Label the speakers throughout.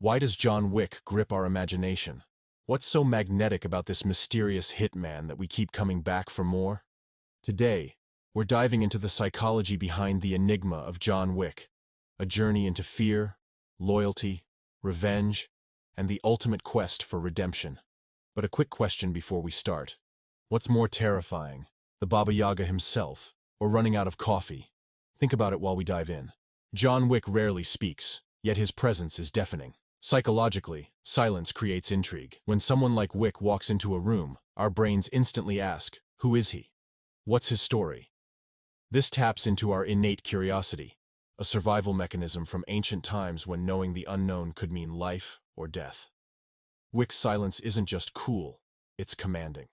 Speaker 1: Why does John Wick grip our imagination? What's so magnetic about this mysterious hitman that we keep coming back for more? Today, we're diving into the psychology behind the enigma of John Wick, a journey into fear, loyalty, revenge, and the ultimate quest for redemption. But a quick question before we start. What's more terrifying, the Baba Yaga himself, or running out of coffee? Think about it while we dive in. John Wick rarely speaks, yet his presence is deafening. Psychologically, silence creates intrigue. When someone like Wick walks into a room, our brains instantly ask, who is he? What's his story? This taps into our innate curiosity, a survival mechanism from ancient times when knowing the unknown could mean life or death. Wick's silence isn't just cool, it's commanding.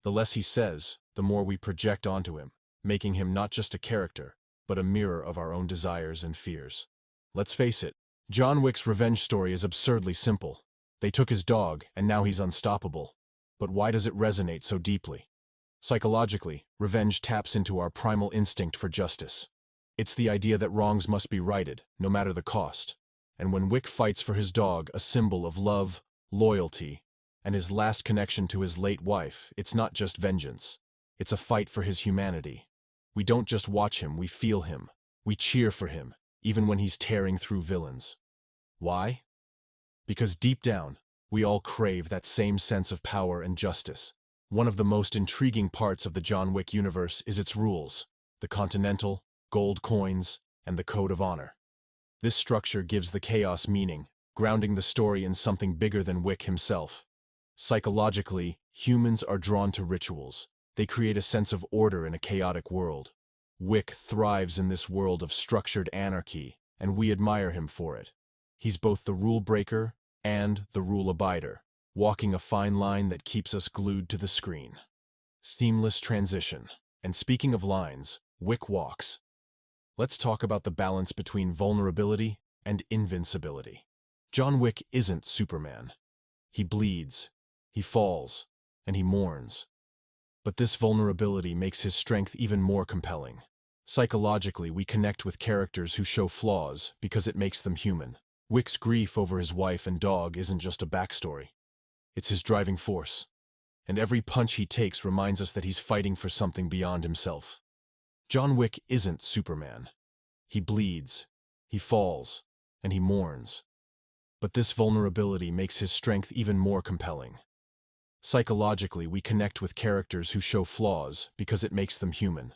Speaker 1: The less he says, the more we project onto him, making him not just a character, but a mirror of our own desires and fears. Let's face it, John Wick's revenge story is absurdly simple. They took his dog, and now he's unstoppable. But why does it resonate so deeply? Psychologically, revenge taps into our primal instinct for justice. It's the idea that wrongs must be righted, no matter the cost. And when Wick fights for his dog, a symbol of love, loyalty, and his last connection to his late wife, it's not just vengeance. It's a fight for his humanity. We don't just watch him, we feel him. We cheer for him, even when he's tearing through villains. Why? Because deep down, we all crave that same sense of power and justice. One of the most intriguing parts of the John Wick universe is its rules, the Continental, gold coins, and the Code of Honor. This structure gives the chaos meaning, grounding the story in something bigger than Wick himself. Psychologically, humans are drawn to rituals. They create a sense of order in a chaotic world. Wick thrives in this world of structured anarchy, and we admire him for it. He's both the rule breaker and the rule abider, walking a fine line that keeps us glued to the screen. Seamless transition. And speaking of lines, Wick walks. Let's talk about the balance between vulnerability and invincibility. John Wick isn't Superman. He bleeds, he falls, and he mourns. But this vulnerability makes his strength even more compelling. Psychologically, we connect with characters who show flaws because it makes them human. Wick's grief over his wife and dog isn't just a backstory. It's his driving force. And every punch he takes reminds us that he's fighting for something beyond himself. John Wick isn't Superman. He bleeds, he falls, and he mourns. But this vulnerability makes his strength even more compelling. Psychologically, we connect with characters who show flaws because it makes them human.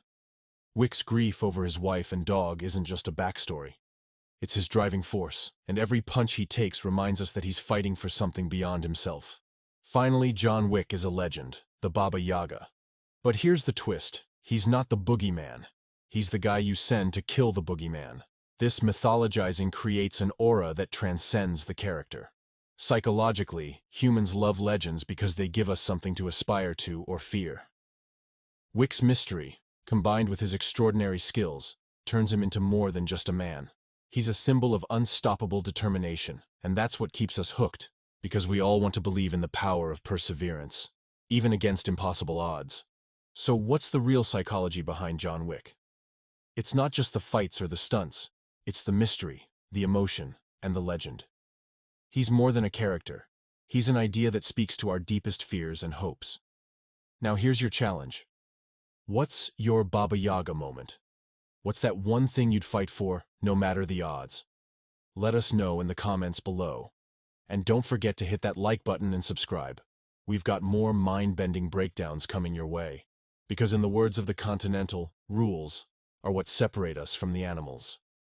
Speaker 1: Wick's grief over his wife and dog isn't just a backstory. It's his driving force, and every punch he takes reminds us that he's fighting for something beyond himself. Finally, John Wick is a legend, the Baba Yaga. But here's the twist. He's not the Boogeyman. He's the guy you send to kill the Boogeyman. This mythologizing creates an aura that transcends the character. Psychologically, humans love legends because they give us something to aspire to or fear. Wick's mystery, combined with his extraordinary skills, turns him into more than just a man. He's a symbol of unstoppable determination, and that's what keeps us hooked, because we all want to believe in the power of perseverance, even against impossible odds. So what's the real psychology behind John Wick? It's not just the fights or the stunts, it's the mystery, the emotion, and the legend. He's more than a character. He's an idea that speaks to our deepest fears and hopes. Now here's your challenge. What's your Baba Yaga moment? What's that one thing you'd fight for, no matter the odds? Let us know in the comments below. And don't forget to hit that like button and subscribe. We've got more mind-bending breakdowns coming your way. Because in the words of the Continental, rules are what separate us from the animals.